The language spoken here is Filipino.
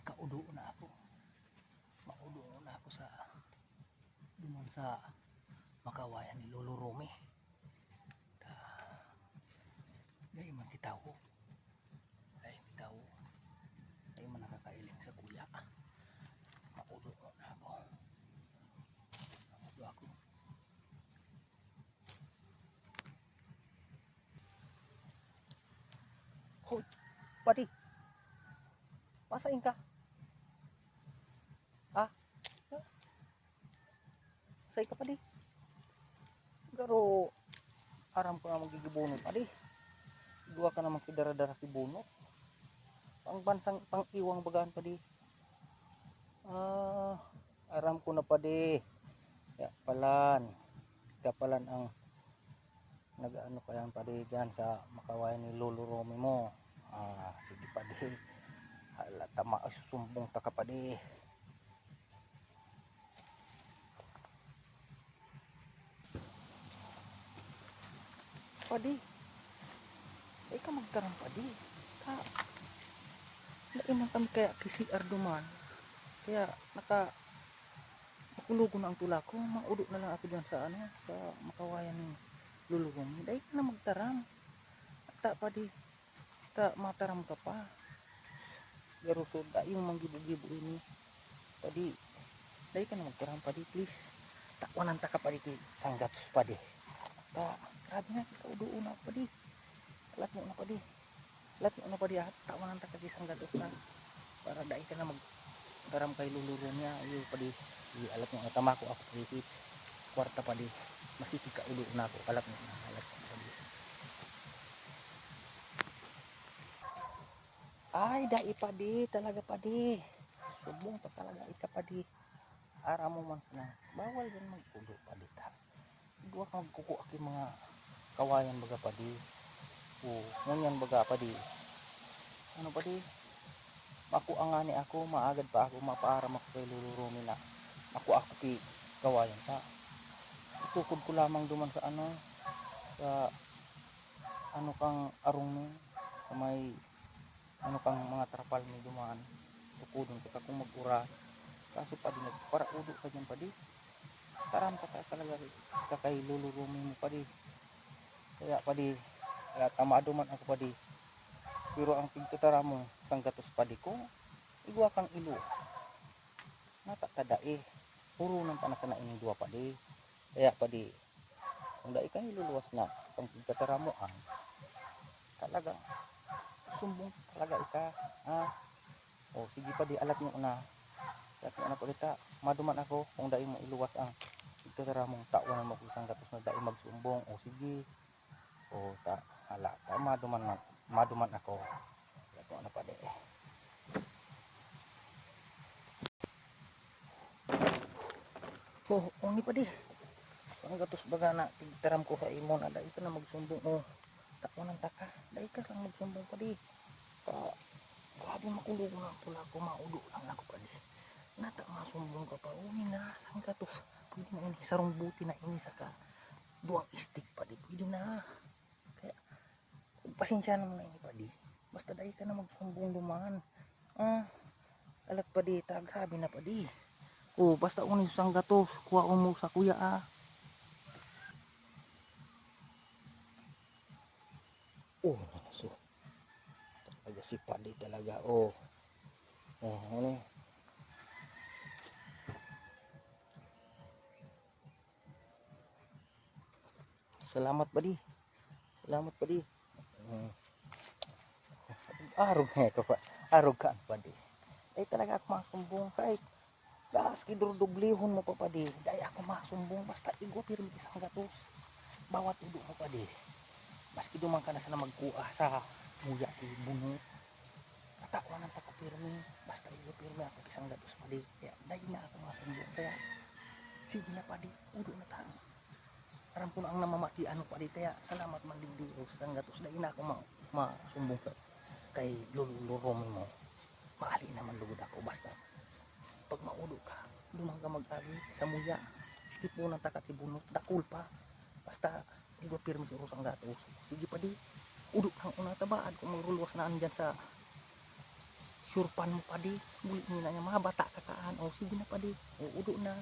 kaudo na ako. Maudo na ako sa dumon sa makawayan ni Lolo Romy. Dahil man kitaw. Dahil man nakakailing sa kuya. Maudo na ako. Maudo ako. Hoy, padi. Pasain ka. Ha? Say ka padi. Garo aram ko na magigibunot padi. Dua ka naman kidara-dara kibunot. Pang bansang pang iwang bagaan padi. Aram ko na padi. Ya palan. Kapalan ang nagaano pa yan padi dyan sa makawayan ni Lolo Romy mo. Sige padi. Hala, tama ay susumbong ta ka padi. Padi. Ay ka magtarang padi. Ka. Nainang kami kaya kisi Arduman. Kaya makulugo na ang tula ko. Maudo na lang ako dyan sa sa makawayan ni Lolo Romy. Dahil ka na magtaram. Ta padi. Ta mataram ka pa. Garusod yung manggibo-gibo ini. Padi. Dahil ka na magtaram padi please. Takwanan ta ka padi kay sanggatos padi. Ta grabe na kaudo na padi. Alat mo na padi. Takwanan ta ka kay sanggatos na. Para dahil ka na magtaram kay Lolo Romy ayo padi. Alat mo na tamako ako padi. Kwarta padi. Makikikaudo na ako. Alat mo na padi. Ay, dai padi, talaga padi. Subong pa talaga ika padi. Ara mo man sana. Bawal yan mag-ulo padi ta. Dua kang magkukuha ki mga kawayan baga padi. Ngunyan baga padi. Ano padi? Makuha nga ni ako, maagad pa ako, mapaaram ako kay Lolo Romy na. Makuha ako ki kawayan ta. Itukod ko lamang duman sa sa kang arong ni, sa may kang mga trapal ni dumaan. Tukudon kita kung mag-ura. Kaso padi para udo ka dyan padi. Taram ka talaga ka kay Lolo Romy mo padi. Kaya padi, tamado man ako padi. Pero ang tigtutara mo sanggatos padi ko, igwa kang iluwas. Natakadae. Puro nang tanasa na ining dua padi. Kaya padi, kung dai kang iluluwas na, pang tigtutara mo talaga sumbong talaga ika. Sige padi, alat nyo na. Alat nyo na padi ta. Maduman ako kung dai mo iluwas ang tigtutara mong tawanan mo isang gatos na dai magsumbong. Sige. Hala, maduman ako. Alat nyo na padi. Ni padi. Ang gatos baga na tigtaram ko kay imo na dai ka na magsumbong. Tawanan ta ka. Dai ka lang magsumbong padi. Grabe makulugo na pula ko, maudo lang ako padi. Nata masumbong ka pa. Na, sang gatos. Pwede na ini, sarong buti na ini saka duwang stick padi. Pwede na. Kaya, pasensya naman na ini padi. Basta dahil ka na magsumbong dumaan. Alat padi, grabe na padi. Basta unin sang gatos. Kuha mo sa kuya talaga si padi talaga. Ano? Salamat padi. Arog ka padi. Ay talaga ako masumbong kahit gas kidurdublihon mo pa padi. Dahil ako masumbong basta igwa pirmi isang gatos. Bawat udo mo padi. Maski duman ka na sana magkuha sa muya ki bunot. Natakwa ng pagkapirmi. Basta igwa pirmi ako isang gatos padi. Kaya dahil na ako masumbong. Kaya sige na padi. Udo na tayo. Aram ko na ang namamati padi. Kaya salamat man digdi isang gatos. Dahil na ako masumbong kay Lolo Romy mo. Maali naman lugod ako. Basta pag maudo ka, dumang ka mag-ari sa muya. Tipunan ta katibunot. Dakul pa. Basta igwa pirmi urus ang gatos. Sige pa di. Udo kang una tabaan kung maruluwas na andyan sa surpan mo pa di. Muli nila nga mga bata kakaan. O sige na pa di. O udo na.